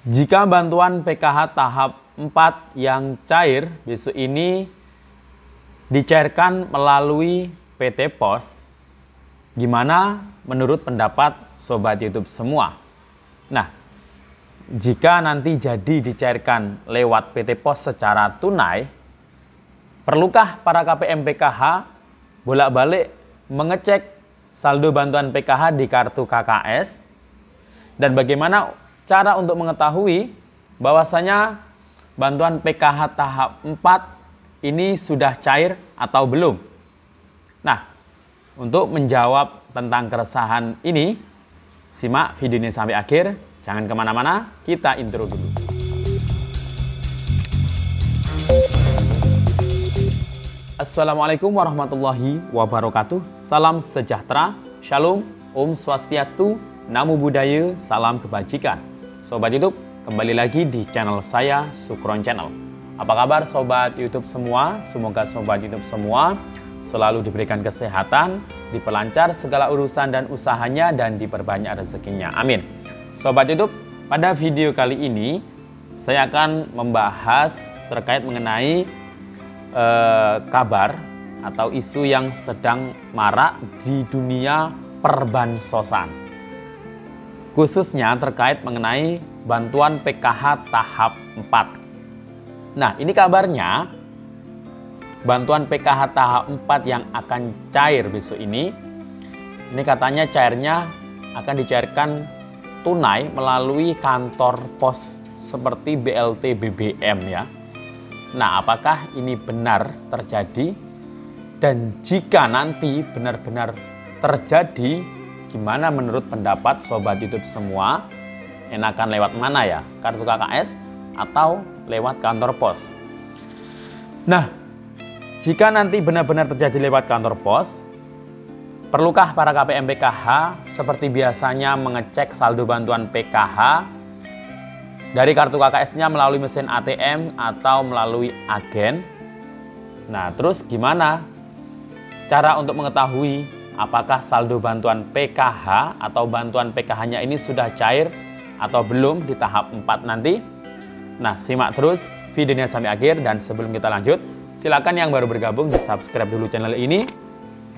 Jika bantuan PKH tahap 4 yang cair besok ini dicairkan melalui PT Pos, gimana menurut pendapat Sobat YouTube semua? Nah, jika nanti jadi dicairkan lewat PT Pos secara tunai, perlukah para KPM PKH bolak-balik mengecek saldo bantuan PKH di kartu KKS? Dan bagaimana cara untuk mengetahui bahwasanya bantuan PKH tahap 4 ini sudah cair atau belum? Nah, untuk menjawab tentang keresahan ini, simak video ini sampai akhir. Jangan kemana-mana, kita intro dulu. Assalamualaikum warahmatullahi wabarakatuh. Salam sejahtera, shalom, om swastiastu, namo buddhaya, salam kebajikan. Sobat YouTube, kembali lagi di channel saya, Sukron Channel. Apa kabar Sobat YouTube semua? Semoga Sobat YouTube semua selalu diberikan kesehatan, diperlancar segala urusan dan usahanya, dan diperbanyak rezekinya. Amin. Sobat YouTube, pada video kali ini saya akan membahas terkait mengenai kabar atau isu yang sedang marak di dunia perbansosan, khususnya terkait mengenai bantuan PKH tahap 4. Nah, ini kabarnya bantuan PKH tahap 4 yang akan cair besok ini katanya cairnya akan dicairkan tunai melalui kantor pos seperti BLT BBM ya. Nah, apakah ini benar terjadi? Dan jika nanti benar-benar terjadi, gimana menurut pendapat Sobat YouTube semua? Enakan lewat mana ya? Kartu KKS atau lewat kantor pos? Nah, jika nanti benar-benar terjadi lewat kantor pos, perlukah para KPM PKH seperti biasanya mengecek saldo bantuan PKH dari kartu KKS-nya melalui mesin ATM atau melalui agen? Nah, terus gimana cara untuk mengetahui apakah saldo bantuan PKH atau bantuan PKH-nya ini sudah cair atau belum di tahap 4 nanti? Nah, simak terus videonya sampai akhir, dan sebelum kita lanjut, silakan yang baru bergabung di subscribe dulu channel ini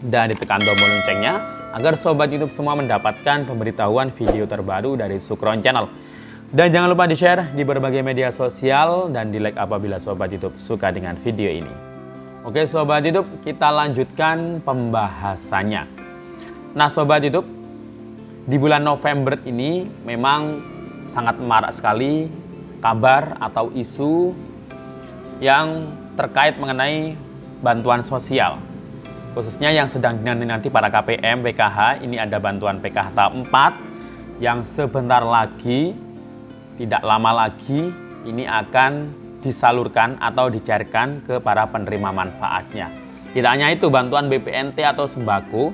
dan ditekan tombol loncengnya agar Sobat YouTube semua mendapatkan pemberitahuan video terbaru dari Sukron Channel. Dan jangan lupa di-share di berbagai media sosial dan di-like apabila Sobat YouTube suka dengan video ini. Oke Sobat YouTube, kita lanjutkan pembahasannya. Nah Sobat YouTube, di bulan November ini memang sangat marak sekali kabar atau isu yang terkait mengenai bantuan sosial, khususnya yang sedang dinanti-nanti para KPM PKH. Ini ada bantuan PKH tahap 4 yang sebentar lagi, tidak lama lagi, ini akan disalurkan atau dicairkan ke para penerima manfaatnya. Tidak hanya itu, bantuan BPNT atau sembako,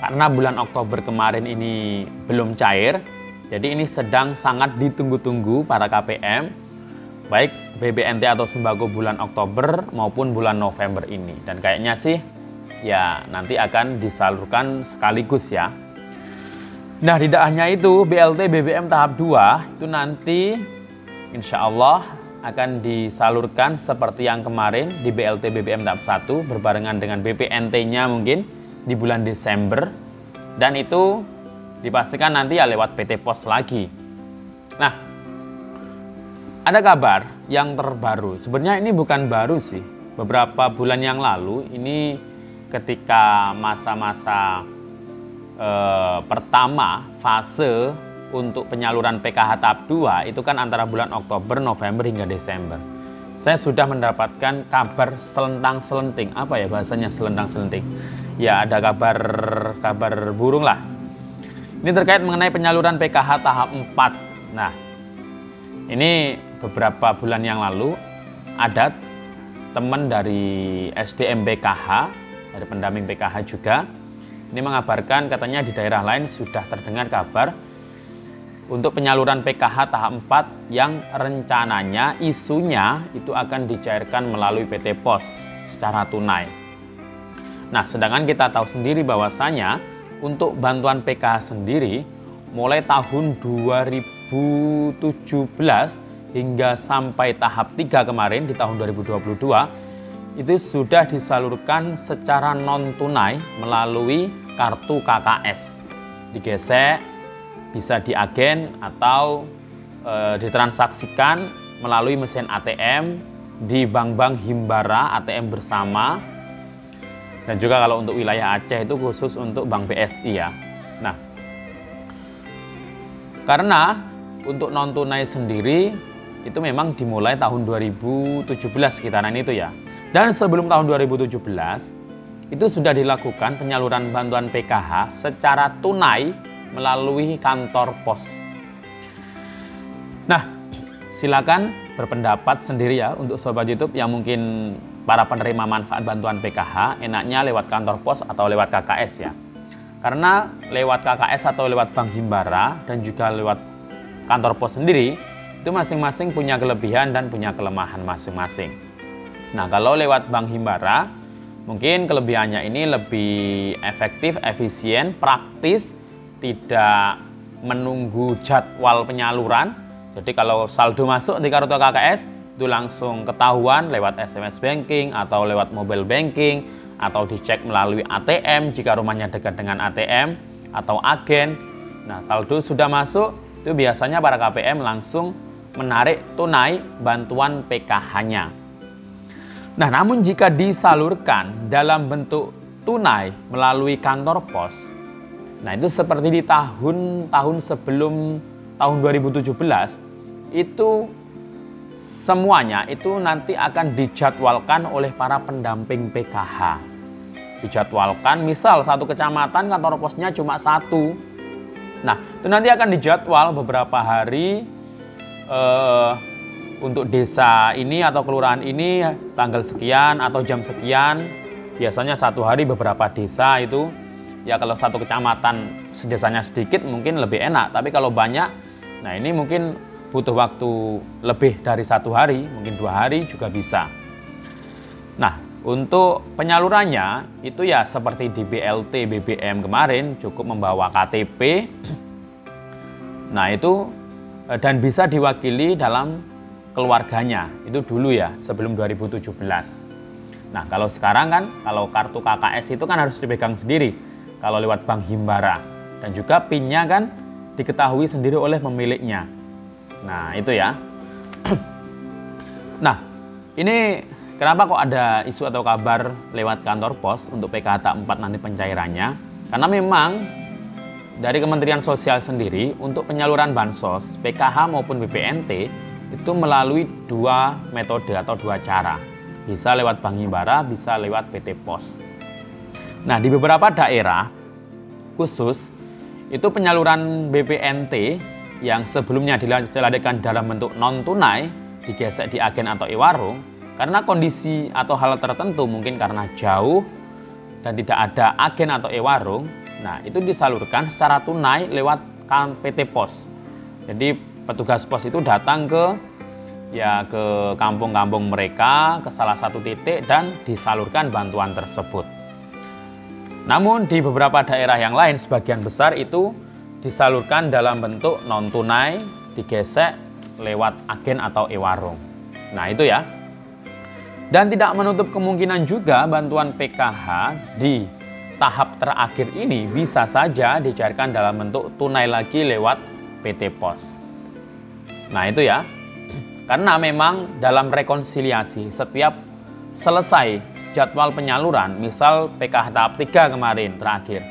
karena bulan Oktober kemarin ini belum cair, jadi ini sedang sangat ditunggu-tunggu para KPM, baik BPNT atau sembako bulan Oktober maupun bulan November ini. Dan kayaknya sih ya nanti akan disalurkan sekaligus ya. Nah, tidak hanya itu, BLT BBM tahap 2 itu nanti insya Allah akan disalurkan seperti yang kemarin di BLT BBM tahap 1 berbarengan dengan BPNT-nya mungkin di bulan Desember, dan itu dipastikan nanti ya lewat PT Pos lagi. Nah, ada kabar yang terbaru. Sebenarnya ini bukan baru sih. Beberapa bulan yang lalu ini ketika masa-masa pertama fase untuk penyaluran PKH tahap 2 itu kan antara bulan Oktober, November hingga Desember. Saya sudah mendapatkan kabar selentang-selenting. Apa ya bahasanya selentang-selenting? Ya ada kabar burung lah. Ini terkait mengenai penyaluran PKH tahap 4. Nah, ini beberapa bulan yang lalu ada teman dari SDM PKH, dari pendamping PKH juga, ini mengabarkan katanya di daerah lain sudah terdengar kabar untuk penyaluran PKH tahap 4 yang rencananya isunya itu akan dicairkan melalui PT Pos secara tunai. Nah, sedangkan kita tahu sendiri bahwasanya untuk bantuan PKH sendiri mulai tahun 2019 2017 hingga sampai tahap 3 kemarin di tahun 2022 itu sudah disalurkan secara non-tunai melalui kartu KKS. Digesek, bisa di agen atau ditransaksikan melalui mesin ATM di bank-bank Himbara, ATM bersama. Dan juga kalau untuk wilayah Aceh itu khusus untuk Bank BSI ya. Nah, karena untuk non-tunai sendiri itu memang dimulai tahun 2017 sekitaran itu ya. Dan sebelum tahun 2017, itu sudah dilakukan penyaluran bantuan PKH secara tunai melalui kantor pos. Nah, silakan berpendapat sendiri ya untuk Sobat YouTube yang mungkin para penerima manfaat bantuan PKH, enaknya lewat kantor pos atau lewat KKS ya. Karena lewat KKS atau lewat Bank Himbara dan juga lewat kantor pos sendiri, itu masing-masing punya kelebihan dan punya kelemahan masing-masing. Nah, kalau lewat Bank Himbara, mungkin kelebihannya ini lebih efektif, efisien, praktis, tidak menunggu jadwal penyaluran. Jadi kalau saldo masuk di kartu KKS, itu langsung ketahuan lewat SMS banking atau lewat mobile banking, atau dicek melalui ATM jika rumahnya dekat dengan ATM atau agen. Nah, saldo sudah masuk, itu biasanya para KPM langsung menarik tunai bantuan PKH-nya. Nah, namun jika disalurkan dalam bentuk tunai melalui kantor pos, nah itu seperti di tahun sebelum tahun 2017, itu semuanya itu nanti akan dijadwalkan oleh para pendamping PKH. Dijadwalkan, misal satu kecamatan kantor posnya cuma satu. Nah, itu nanti akan dijadwal beberapa hari untuk desa ini atau kelurahan ini tanggal sekian atau jam sekian. Biasanya satu hari beberapa desa itu. Ya kalau satu kecamatan desanya sedikit mungkin lebih enak. Tapi kalau banyak, nah ini mungkin butuh waktu lebih dari satu hari, mungkin 2 hari juga bisa. Nah, untuk penyalurannya itu ya seperti di BLT BBM kemarin, cukup membawa KTP. Nah itu dan bisa diwakili dalam keluarganya, itu dulu ya sebelum 2017. Nah, kalau sekarang kan kalau kartu KKS itu kan harus dipegang sendiri kalau lewat Bank Himbara, dan juga PIN-nya kan diketahui sendiri oleh pemiliknya. Nah, itu ya. Nah, ini kenapa kok ada isu atau kabar lewat kantor pos untuk PKH tahap 4 nanti pencairannya? Karena memang dari Kementerian Sosial sendiri untuk penyaluran bansos PKH maupun BPNT itu melalui 2 metode atau 2 cara. Bisa lewat Bank Himbara, bisa lewat PT Pos. Nah, di beberapa daerah khusus itu penyaluran BPNT yang sebelumnya dilakukan dalam bentuk non-tunai digesek di agen atau e-warung karena kondisi atau hal tertentu, mungkin karena jauh dan tidak ada agen atau e-warung. Nah, itu disalurkan secara tunai lewat PT Pos. Jadi petugas pos itu datang ke kampung-kampung mereka, ke salah satu titik dan disalurkan bantuan tersebut. Namun di beberapa daerah yang lain sebagian besar itu disalurkan dalam bentuk non tunai, digesek lewat agen atau e-warung. Nah, itu ya. Dan tidak menutup kemungkinan juga bantuan PKH di tahap terakhir ini bisa saja dicairkan dalam bentuk tunai lagi lewat PT Pos. Nah, itu ya. Karena memang dalam rekonsiliasi setiap selesai jadwal penyaluran, misal PKH tahap 3 kemarin terakhir.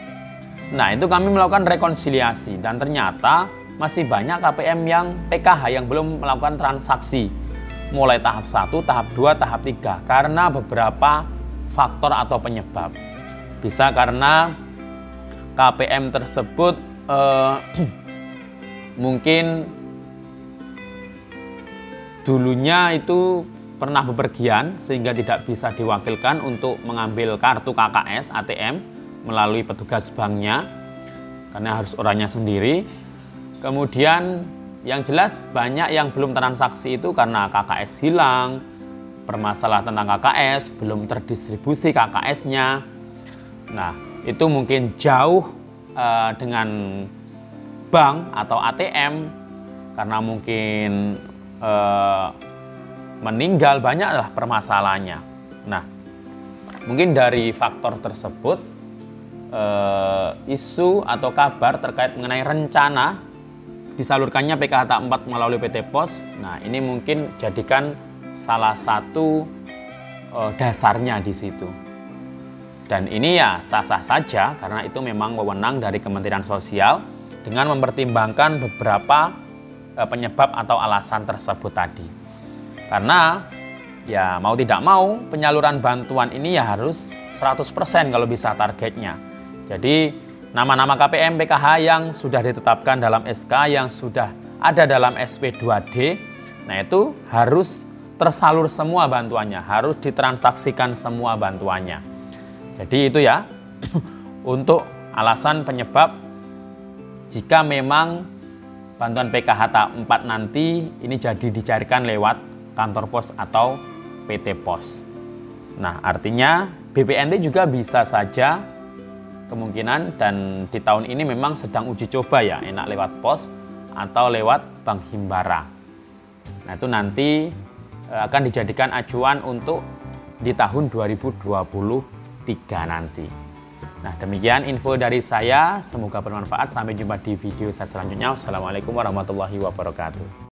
Nah, itu kami melakukan rekonsiliasi dan ternyata masih banyak KPM yang PKH yang belum melakukan transaksi mulai tahap 1, tahap 2, tahap 3 karena beberapa faktor atau penyebab. Bisa karena KPM tersebut mungkin dulunya itu pernah bepergian sehingga tidak bisa diwakilkan untuk mengambil kartu KKS ATM melalui petugas banknya karena harus orangnya sendiri. Kemudian yang jelas banyak yang belum transaksi itu karena KKS hilang, permasalahan tentang KKS, belum terdistribusi KKS-nya. Nah, itu mungkin jauh dengan bank atau ATM karena mungkin meninggal, banyaklah permasalahannya. Nah, mungkin dari faktor tersebut isu atau kabar terkait mengenai rencana disalurkannya PKH tahap 4 melalui PT Pos. Nah, ini mungkin jadikan salah satu dasarnya di situ. Dan ini ya sah-sah saja karena itu memang wewenang dari Kementerian Sosial dengan mempertimbangkan beberapa penyebab atau alasan tersebut tadi. Karena ya mau tidak mau penyaluran bantuan ini ya harus 100% kalau bisa targetnya. Jadi nama-nama KPM PKH yang sudah ditetapkan dalam SK, yang sudah ada dalam SP2D, nah itu harus tersalur semua bantuannya, harus ditransaksikan semua bantuannya. Jadi itu ya untuk alasan penyebab jika memang bantuan PKH tahap 4 nanti ini jadi dicarikan lewat kantor pos atau PT Pos. Nah, artinya BPNT juga bisa saja kemungkinan, dan di tahun ini memang sedang uji coba ya, enak lewat pos atau lewat bank himbara. Nah, itu nanti akan dijadikan acuan untuk di tahun 2023 nanti. Nah, demikian info dari saya, semoga bermanfaat. Sampai jumpa di video saya selanjutnya. Wassalamualaikum warahmatullahi wabarakatuh.